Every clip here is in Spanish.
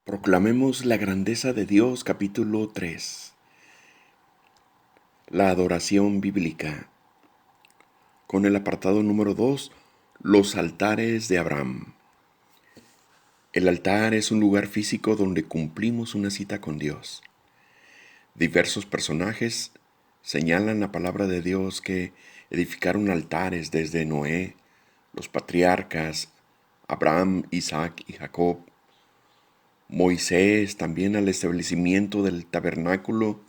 Proclamemos la grandeza de Dios, capítulo 3. La adoración bíblica. Con el apartado número 2, los altares de Abraham. El altar es un lugar físico donde cumplimos una cita con Dios. Diversos personajes señalan la palabra de Dios que edificaron altares desde Noé, los patriarcas, Abraham, Isaac y Jacob, Moisés también al establecimiento del tabernáculo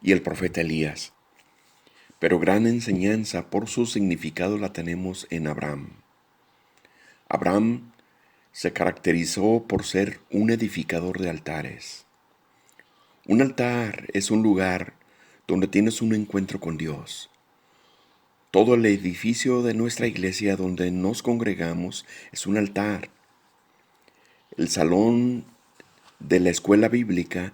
y el profeta Elías. Pero gran enseñanza por su significado la tenemos en Abraham. Abraham se caracterizó por ser un edificador de altares. Un altar es un lugar donde tienes un encuentro con Dios. Todo el edificio de nuestra iglesia donde nos congregamos es un altar. El salón de la escuela bíblica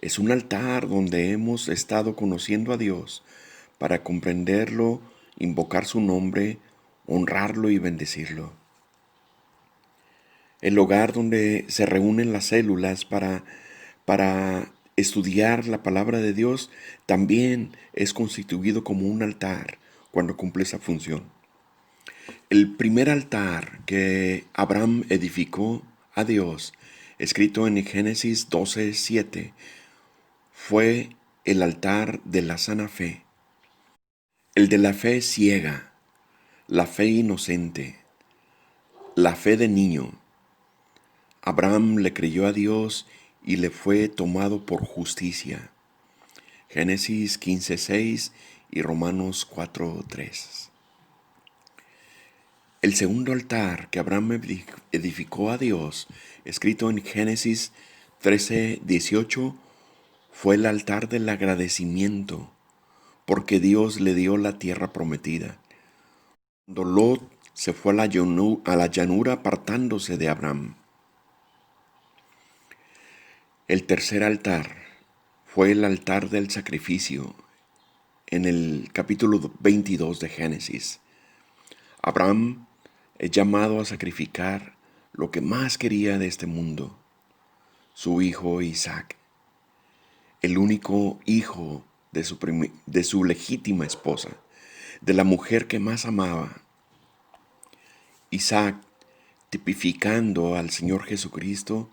es un altar donde hemos estado conociendo a Dios para comprenderlo, invocar su nombre, honrarlo y bendecirlo. El hogar donde se reúnen las células para estudiar la palabra de Dios también es constituido como un altar cuando cumple esa función. El primer altar que Abraham edificó a Dios, escrito en Génesis 12:7, fue el altar de la sana fe, el de la fe ciega, la fe inocente, la fe de niño. Abraham le creyó a Dios y le fue tomado por justicia. Génesis 15:6 y Romanos 4:3. El segundo altar que Abraham edificó a Dios, escrito en Génesis 13:18, fue el altar del agradecimiento, porque Dios le dio la tierra prometida. Cuando Lot se fue a la llanura apartándose de Abraham. El tercer altar fue el altar del sacrificio en el capítulo 22 de Génesis. Abraham es llamado a sacrificar lo que más quería de este mundo, su hijo Isaac, el único hijo de su legítima esposa, de la mujer que más amaba. Isaac, tipificando al Señor Jesucristo,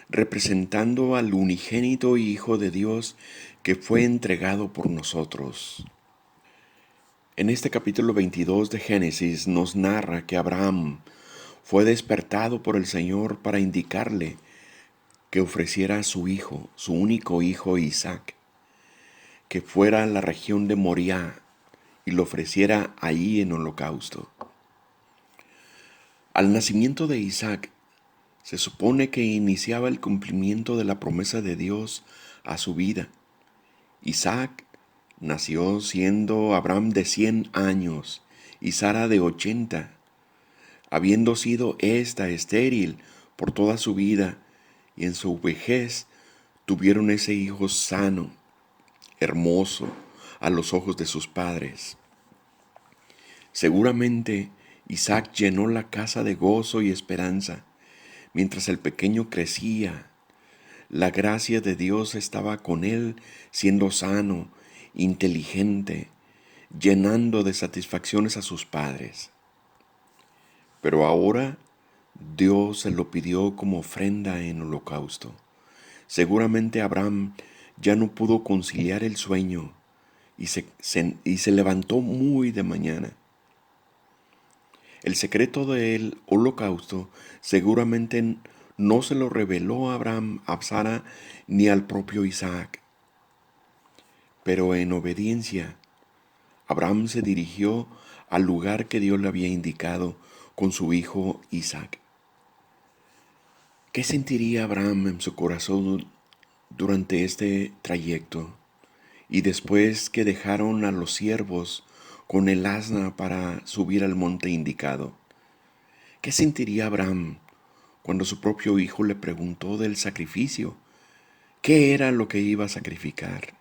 representando al unigénito Hijo de Dios que fue entregado por nosotros. En este capítulo 22 de Génesis nos narra que Abraham fue despertado por el Señor para indicarle que ofreciera a su hijo, su único hijo Isaac, que fuera a la región de Moriah y lo ofreciera ahí en holocausto. Al nacimiento de Isaac, se supone que iniciaba el cumplimiento de la promesa de Dios a su vida. Isaac nació siendo Abraham de 100 años y Sara de 80, habiendo sido ésta estéril por toda su vida, y en su vejez tuvieron ese hijo sano, hermoso, a los ojos de sus padres. Seguramente Isaac llenó la casa de gozo y esperanza. Mientras el pequeño crecía, la gracia de Dios estaba con él, siendo sano, inteligente, llenando de satisfacciones a sus padres. Pero ahora Dios se lo pidió como ofrenda en holocausto. Seguramente Abraham ya no pudo conciliar el sueño y se levantó muy de mañana. El secreto del holocausto seguramente no se lo reveló a Abraham, a Sara, ni al propio Isaac. Pero en obediencia, Abraham se dirigió al lugar que Dios le había indicado con su hijo Isaac. ¿Qué sentiría Abraham en su corazón durante este trayecto? Y después que dejaron a los siervos con el asna para subir al monte indicado. ¿Qué sentiría Abraham cuando su propio hijo le preguntó del sacrificio? ¿Qué era lo que iba a sacrificar?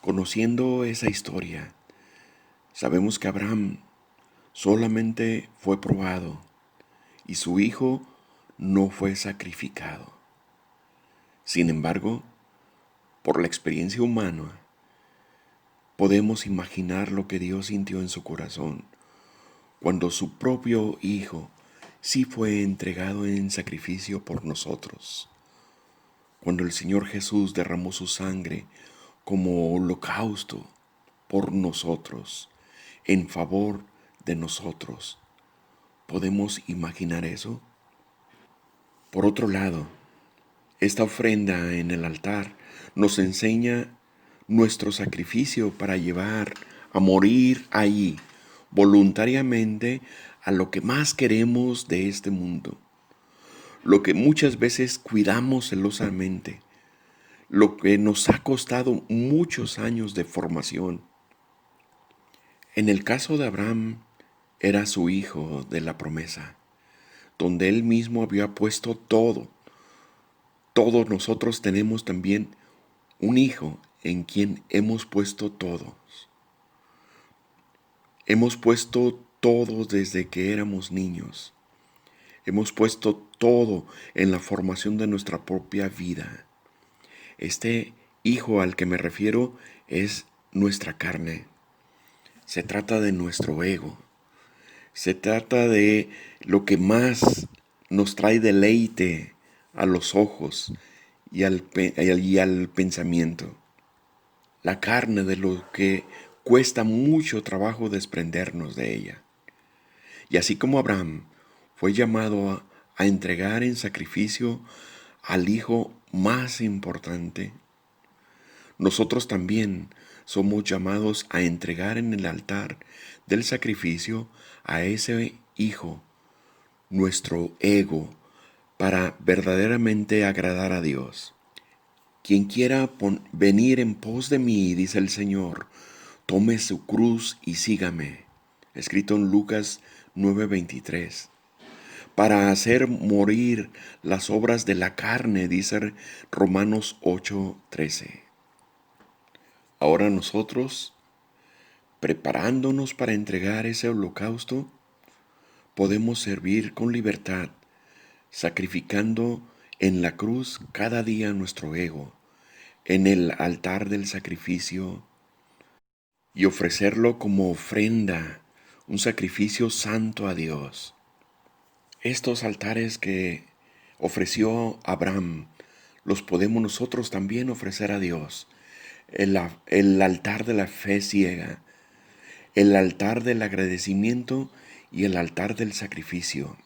Conociendo esa historia, sabemos que Abraham solamente fue probado y su hijo no fue sacrificado. Sin embargo, por la experiencia humana, podemos imaginar lo que Dios sintió en su corazón cuando su propio Hijo sí fue entregado en sacrificio por nosotros, cuando el Señor Jesús derramó su sangre como holocausto por nosotros, en favor de nosotros. ¿Podemos imaginar eso? Por otro lado, esta ofrenda en el altar nos enseña nuestro sacrificio para llevar a morir allí voluntariamente a lo que más queremos de este mundo, lo que muchas veces cuidamos celosamente, lo que nos ha costado muchos años de formación. En el caso de Abraham, era su hijo de la promesa, donde él mismo había puesto todo. Todos nosotros tenemos también un hijo en quien hemos puesto todos. Hemos puesto todo desde que éramos niños. Hemos puesto todo en la formación de nuestra propia vida. Este hijo al que me refiero es nuestra carne. Se trata de nuestro ego. Se trata de lo que más nos trae deleite a los ojos y al pensamiento. La carne, de lo que cuesta mucho trabajo desprendernos de ella. Y así como Abraham fue llamado a entregar en sacrificio al hijo más importante, nosotros también somos llamados a entregar en el altar del sacrificio a ese hijo, nuestro ego, para verdaderamente agradar a Dios. Quien quiera venir en pos de mí, dice el Señor, tome su cruz y sígame. Escrito en Lucas 9:23. Para hacer morir las obras de la carne, dice Romanos 8:13. Ahora nosotros, preparándonos para entregar ese holocausto, podemos servir con libertad, sacrificando en la cruz cada día nuestro ego, en el altar del sacrificio, y ofrecerlo como ofrenda, un sacrificio santo a Dios. Estos altares que ofreció Abraham, los podemos nosotros también ofrecer a Dios. El altar de la fe ciega, el altar del agradecimiento y el altar del sacrificio.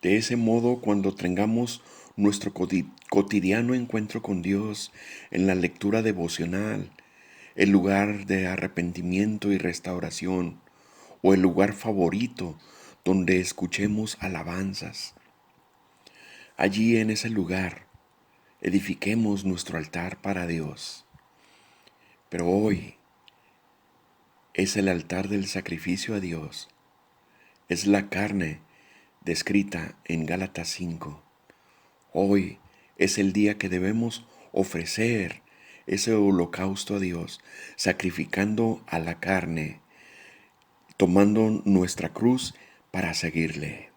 De ese modo, cuando tengamos nuestro cotidiano encuentro con Dios en la lectura devocional, el lugar de arrepentimiento y restauración, o el lugar favorito donde escuchemos alabanzas, allí en ese lugar edifiquemos nuestro altar para Dios. Pero hoy es el altar del sacrificio a Dios. Es la carne descrita en Gálatas 5. Hoy es el día que debemos ofrecer ese holocausto a Dios, sacrificando a la carne, tomando nuestra cruz para seguirle.